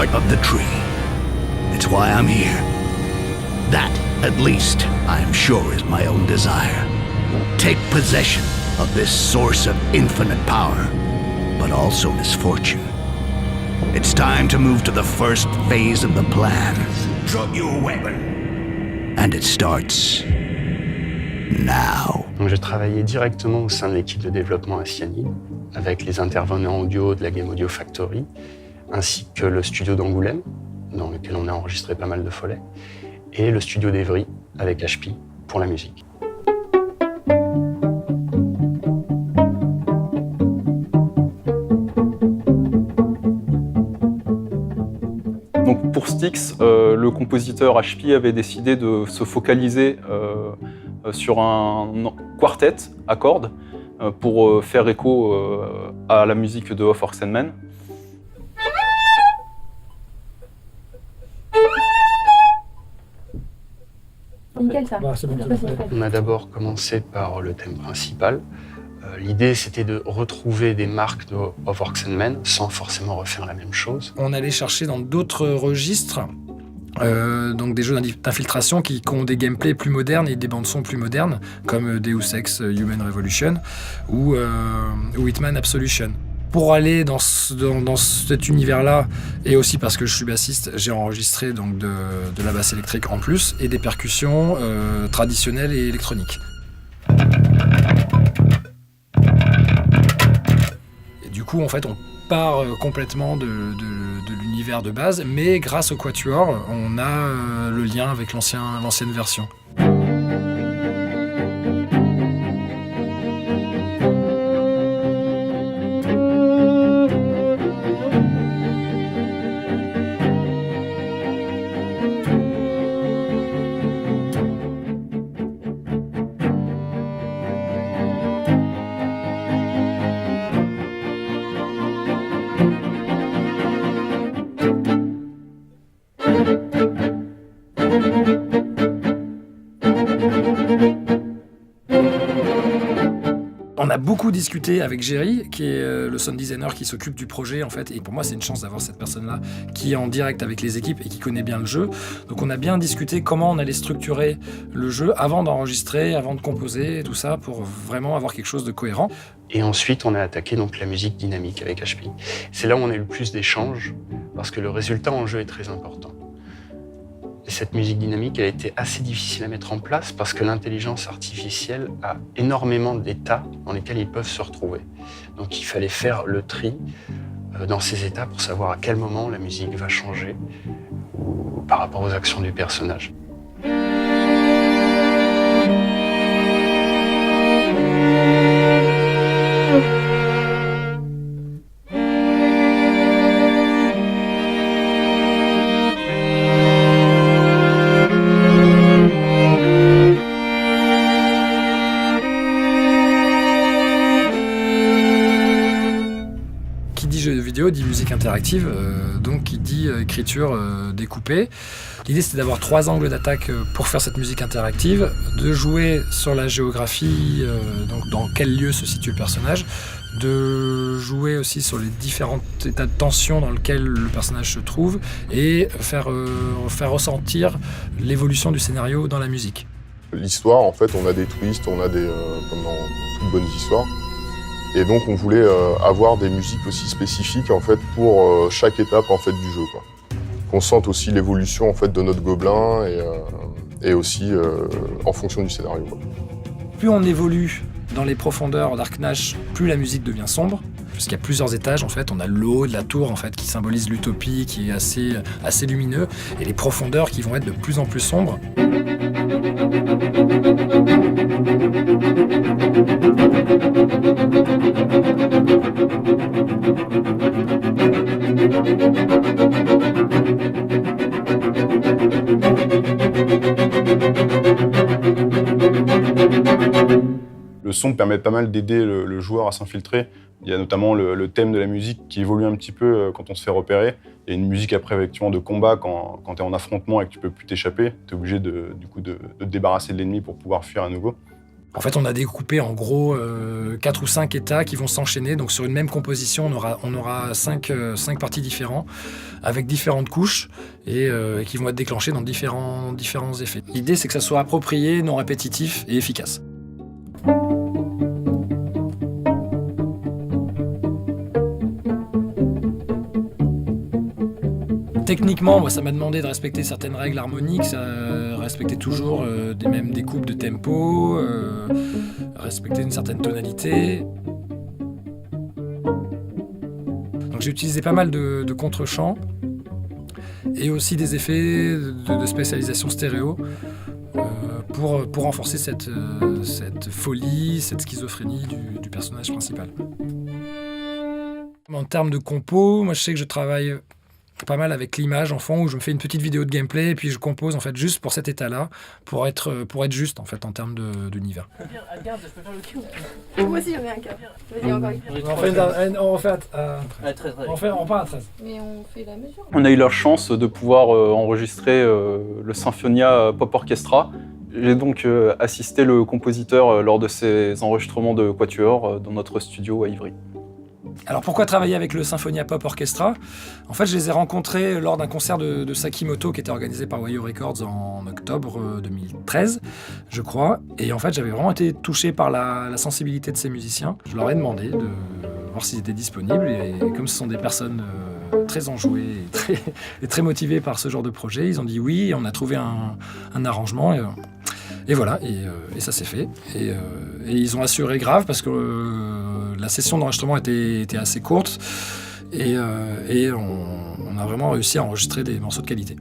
heart of the tree. It's why I'm here. That, at least, I am sure is my own desire. Take possession of this source of infinite power, but also misfortune. It's time to move to the first phase of the plan. Drop your weapon. And it starts now. Donc j'ai travaillé directement au sein de l'équipe de développement à Cyanide, avec les intervenants audio de la Game Audio Factory, ainsi que le studio d'Angoulême, dans lequel on a enregistré pas mal de follets, et le studio d'Evry, avec HP, pour la musique. Donc pour Styx, le compositeur HP avait décidé de se focaliser sur un quartet à cordes pour faire écho à la musique de Of Orcs and Men. Nickel ça. On a d'abord commencé par le thème principal. L'idée, c'était de retrouver des marques de Of Orcs and Men sans forcément refaire la même chose. On allait chercher dans d'autres registres, donc des jeux d'infiltration qui ont des gameplays plus modernes et des bandes-sons plus modernes, comme Deus Ex Human Revolution ou Hitman Absolution. Pour aller dans cet univers-là, et aussi parce que je suis bassiste, j'ai enregistré donc de la basse électrique en plus et des percussions traditionnelles et électroniques. Et du coup, en fait, on part complètement de l'univers de base, mais grâce au Quatuor, on a le lien avec l'ancienne version. On a beaucoup discuté avec Jerry, qui est le sound designer qui s'occupe du projet en fait, et pour moi c'est une chance d'avoir cette personne-là qui est en direct avec les équipes et qui connaît bien le jeu. Donc on a bien discuté comment on allait structurer le jeu avant d'enregistrer, avant de composer et tout ça pour vraiment avoir quelque chose de cohérent. Et ensuite, on a attaqué donc la musique dynamique avec HP. C'est là où on a eu le plus d'échanges, parce que le résultat en jeu est très important. Et cette musique dynamique, elle a été assez difficile à mettre en place parce que l'intelligence artificielle a énormément d'états dans lesquels ils peuvent se retrouver. Donc il fallait faire le tri dans ces états pour savoir à quel moment la musique va changer ou par rapport aux actions du personnage. Dit musique interactive, donc qui dit écriture découpée. L'idée c'était d'avoir 3 angles d'attaque pour faire cette musique interactive, de jouer sur la géographie, donc dans quel lieu se situe le personnage, de jouer aussi sur les différents états de tension dans lesquels le personnage se trouve et faire ressentir l'évolution du scénario dans la musique. L'histoire, en fait, on a des twists, on a comme dans toutes bonnes histoires. Et donc on voulait avoir des musiques aussi spécifiques en fait pour chaque étape en fait du jeu, quoi. Qu'on sente aussi l'évolution en fait de notre gobelin et aussi en fonction du scénario, quoi. Plus on évolue dans les profondeurs d'Arknash, plus la musique devient sombre. Puisqu'il y a plusieurs étages en fait, on a le haut de la tour en fait qui symbolise l'utopie, qui est assez lumineux, et les profondeurs qui vont être de plus en plus sombres. Le son permet pas mal d'aider le joueur à s'infiltrer. Il y a notamment le thème de la musique qui évolue un petit peu quand on se fait repérer. Il y a une musique après effectivement de combat quand tu es en affrontement et que tu peux plus t'échapper. Tu es obligé du coup de te débarrasser de l'ennemi pour pouvoir fuir à nouveau. En fait, on a découpé en gros 4 ou 5 états qui vont s'enchaîner. Donc sur une même composition, on aura 5 parties différentes avec différentes couches et qui vont être déclenchées dans différents effets. L'idée, c'est que ça soit approprié, non répétitif et efficace. Techniquement, moi, ça m'a demandé de respecter certaines règles harmoniques, respecter toujours des découpes de tempo, respecter une certaine tonalité. Donc j'ai utilisé pas mal de contre-champs et aussi des effets de spécialisation stéréo pour renforcer cette folie, cette schizophrénie du personnage principal. En termes de compo, moi je sais que je travaille pas mal avec l'image en fond, où je me fais une petite vidéo de gameplay et puis je compose en fait juste pour cet état-là, pour être juste en fait en termes d'univers. Moi aussi j'en ai un cas. Vas-y, encore. On repart à 13. Mais on fait la mesure. On a eu la chance de pouvoir enregistrer le Symphonia Pop Orchestra. J'ai donc assisté le compositeur lors de ses enregistrements de quatuor dans notre studio à Ivry. Alors pourquoi travailler avec le Symphonia Pop Orchestra ? En fait, je les ai rencontrés lors d'un concert de Sakimoto qui était organisé par Wayo Records en octobre 2013, je crois. Et en fait, j'avais vraiment été touché par la sensibilité de ces musiciens. Je leur ai demandé de voir s'ils étaient disponibles. Et comme ce sont des personnes très enjouées et très motivées par ce genre de projet, ils ont dit oui. Et on a trouvé un arrangement. Et voilà, et ça s'est fait. Et ils ont assuré grave parce que la session d'enregistrement était assez courte et on a vraiment réussi à enregistrer des morceaux de qualité.